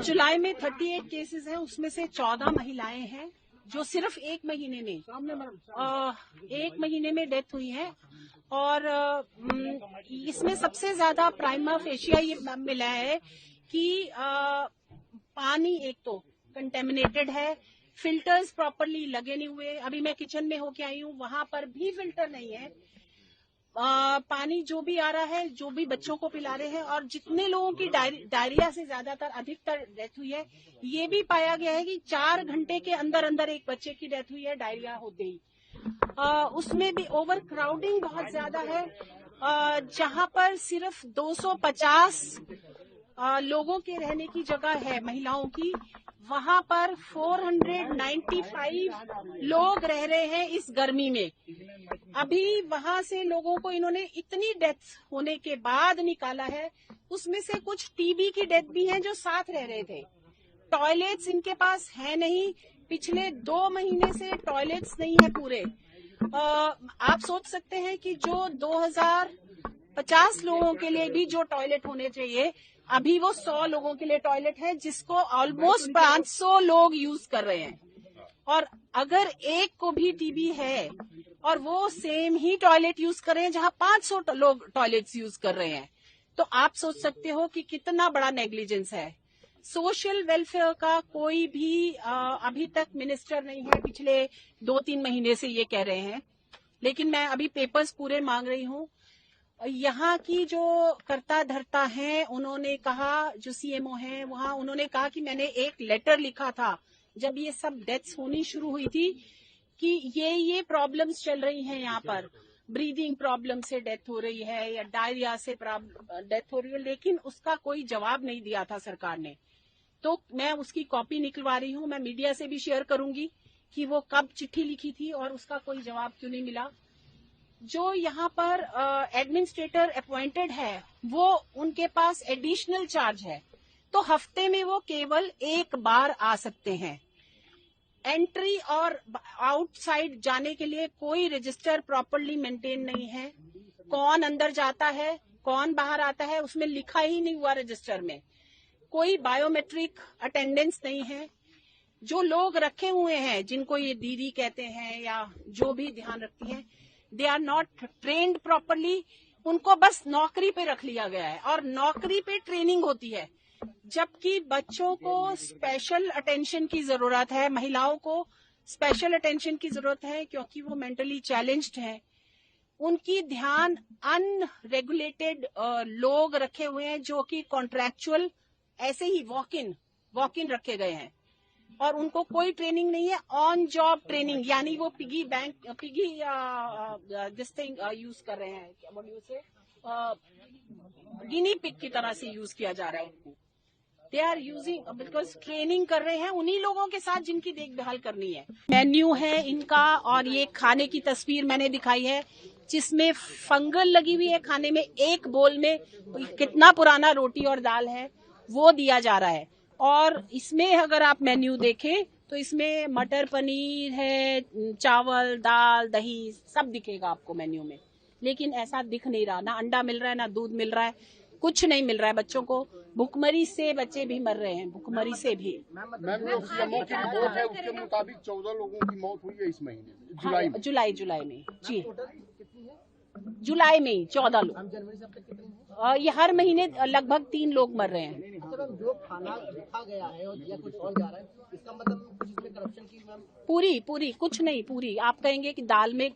जुलाई में 38 केसेस हैं, उसमें से 14 महिलाएं हैं जो सिर्फ एक महीने में डेथ हुई है। और इसमें सबसे ज्यादा प्राइमा फेशिया ये मिला है कि पानी एक तो कंटेमिनेटेड है, फिल्टर्स प्रॉपरली लगे नहीं हुए। अभी मैं किचन में होके आई हूँ, वहां पर भी फिल्टर नहीं है। पानी जो भी आ रहा है, जो भी बच्चों को पिला रहे हैं, और जितने लोगों की डायरिया से ज्यादातर अधिकतर डेथ हुई है, ये भी पाया गया है कि 4 घंटे के अंदर अंदर एक बच्चे की डेथ हुई है डायरिया होते ही। उसमें भी ओवर क्राउडिंग बहुत ज्यादा है। जहां पर सिर्फ 250 लोगों के रहने की जगह है महिलाओं की, वहां पर 495 लोग रह रहे हैं इस गर्मी में। अभी वहां से लोगों को इन्होंने इतनी डेथ होने के बाद निकाला है, उसमें से कुछ टीबी की डेथ भी है जो साथ रह रहे थे। टॉयलेट्स इनके पास है नहीं, पिछले 2 महीने से टॉयलेट्स नहीं है पूरे। आप सोच सकते हैं कि जो 2050 लोगों के लिए भी जो टॉयलेट होने चाहिए, अभी वो 100 लोगों के लिए टॉयलेट है, जिसको ऑलमोस्ट 500 लोग यूज कर रहे हैं। और अगर एक को भी टीबी है और वो सेम ही टॉयलेट यूज कर रहे हैं जहां 500 लोग टॉयलेट्स यूज कर रहे हैं, तो आप सोच सकते हो कि कितना बड़ा नेग्लिजेंस है। सोशल वेलफेयर का कोई भी अभी तक मिनिस्टर नहीं है, पिछले 2-3 महीने से ये कह रहे हैं। लेकिन मैं अभी पेपर्स पूरे मांग रही हूँ। यहाँ की जो कर्ता धर्ता हैं, उन्होंने कहा, जो सीएमओ हैं वहाँ, उन्होंने कहा कि मैंने एक लेटर लिखा था जब ये सब डेथ्स होनी शुरू हुई थी कि ये प्रॉब्लम्स चल रही हैं यहाँ पर, ब्रीदिंग प्रॉब्लम से डेथ हो रही है या डायरिया से डेथ हो रही है, लेकिन उसका कोई जवाब नहीं दिया था सरकार ने। तो मैं उसकी कॉपी निकलवा रही हूँ, मैं मीडिया से भी शेयर करूंगी कि वो कब चिट्ठी लिखी थी और उसका कोई जवाब क्यों नहीं मिला। जो यहाँ पर एडमिनिस्ट्रेटर अपॉइंटेड है, वो उनके पास एडिशनल चार्ज है, तो हफ्ते में वो केवल एक बार आ सकते हैं। एंट्री और आउटसाइड जाने के लिए कोई रजिस्टर प्रॉपरली मेंटेन नहीं है। कौन अंदर जाता है, कौन बाहर आता है, उसमें लिखा ही नहीं हुआ रजिस्टर में। कोई बायोमेट्रिक अटेंडेंस नहीं है। जो लोग रखे हुए हैं, जिनको ये दीदी कहते हैं या जो भी ध्यान रखती हैं, they are not trained properly. उनको बस नौकरी पे रख लिया गया है और नौकरी पे ट्रेनिंग होती है, जबकि बच्चों को स्पेशल अटेंशन की जरूरत है, महिलाओं को स्पेशल अटेंशन की जरूरत है, क्योंकि वो मेंटली चैलेंज्ड हैं। उनकी ध्यान अनरेगुलेटेड लोग रखे हुए हैं जो कि कॉन्ट्रैक्चुअल ऐसे ही वॉक इन रखे गए हैं, और उनको कोई ट्रेनिंग नहीं है। ऑन जॉब ट्रेनिंग, यानी वो पिगी दिस थिंग यूज कर रहे हैं, गिनी पिग की तरह से यूज किया जा रहा है उनको। They are using, because training कर रहे हैं उन्हीं लोगों के साथ जिनकी देखभाल करनी है। मेन्यू है इनका, और ये खाने की तस्वीर मैंने दिखाई है जिसमें फंगल लगी हुई है खाने में। एक बोल में कितना पुराना रोटी और दाल है वो दिया जा रहा है। और इसमें अगर आप मेन्यू देखें तो इसमें मटर पनीर है, चावल, दाल, दही सब दिखेगा आपको मेन्यू में, लेकिन ऐसा दिख नहीं रहा। ना अंडा मिल रहा है, ना दूध मिल रहा है, कुछ नहीं मिल रहा है बच्चों को। भुखमरी से बच्चे भी मर रहे हैं, भुखमरी से भी। मैम, जो सीएमओ की रिपोर्ट है उसके मुताबिक 14 लोगों की मौत हुई है इस महीने, जुलाई में जी, जुलाई में ही 14 लोग। ये हर महीने लगभग 3 लोग मर रहे हैं। जो खाना लिखा गया है और दिया कुछ और जा रहा है, इसका मतलब कुछ इसमें करप्शन की पूरी कुछ नहीं, पूरी आप कहेंगे कि दाल में